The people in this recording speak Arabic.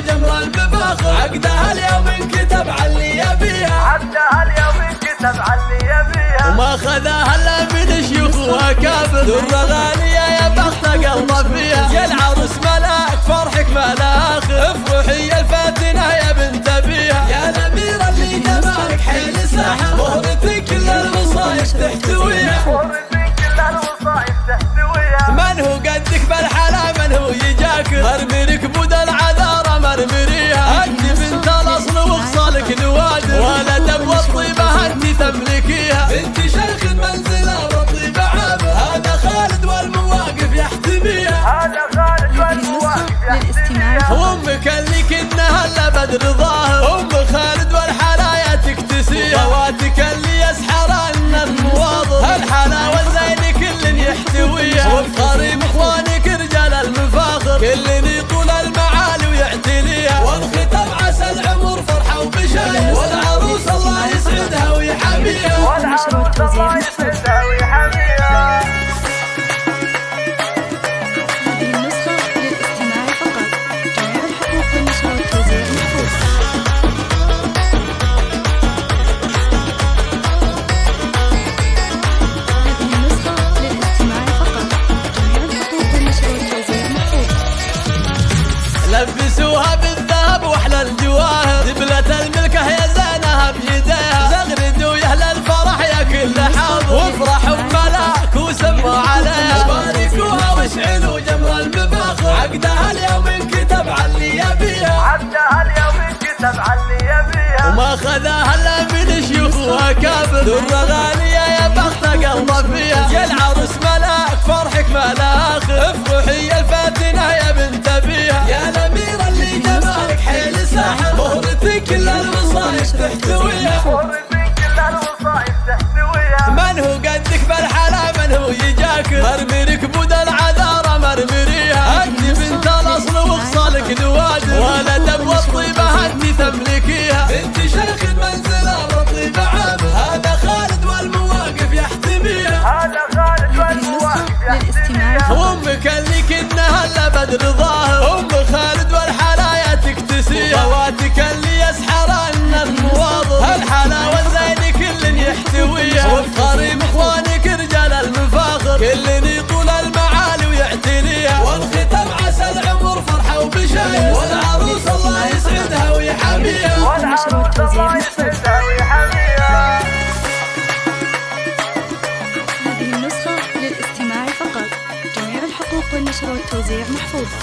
وجمر المفاخر. عقدها اليوم انكتب علي يبيها، وما خذاها الا من شيوخ واكابر. درة غالية يا بخت قلبه فيها، يا العروس ملاك فرحك ما له اخر. افرحي يا الفاتنة يا بنت ابيها، يا الاميرة اللي جمالك حيل ساحر. مهرتك كل الوصايف تحتويها، من هو قدك بالحلا من هو يجاكر. مرمرك بود العذارى مرمريها، انت بنت الاصل وخصالك نوادر. ولد والطيبة انت تملكيها، بنت شيخ المنزلة والطيبة عابر. هذا خالد والمواقف يحتميها، وامك اللي كنها الا بدر ظاهر. ام خالد والحلايا تكتسيها، خواتك اللي يسحرن المواظر. الحلاوة الزين كل يحتويها، وبقريب اخوانك رجال المفاخر. كل يطول المعالي ويعتليها، والختام عسى العمر فرحة وبشاير. والعروس الله يسعدها ويحميها، لبسوها بالذهب واحلى الجواهر. دبلة الملكة يا زينها بيديها، زغردوا يا اهل الفرح يا كل حاضر. وافرحوا بملاك وسموا عليها، باركوها واشعلوا جمر المفاخر. عقدها اليوم انكتب علي يبيها، وما خذاها الا من شيوخ واكابر. درة غالية يا بخت قلبه فيها، يا العروس ملاك فرحك ما له اخر. افرحي يا الفاتنة يا بنت ابيها، يا الاميرة اللي جمالك حيل ساحر. مهرتك كل الوصايف تحتويها، من هو قدك بالحلا من هو يجاكر. مرمرك بود العذارى مرمريها، انت بنت الاصل وخصالك نوادر. ولد والطيبة انت تملكيها، بنت شيخ المنزلة والطيبة عابر. هذا خالد والمواقف يحتميها، وامك اللي كنها الا بدر ظاهر. ام خالد والحلايا تكتسيها، خواتك اللي يسحرن المواظر. الحلاوة الزين كل يحتويها، وبقريب اخوانك رجال المفاخر. كل يطول المعالي ويعتليها، والختام عسى العمر فرحة وبشاير. والعروس الله يسعدها ويحميها، هذه النسخة للاستماع فقط. جميع الحقوق والنشر والتوزيع محفوظة.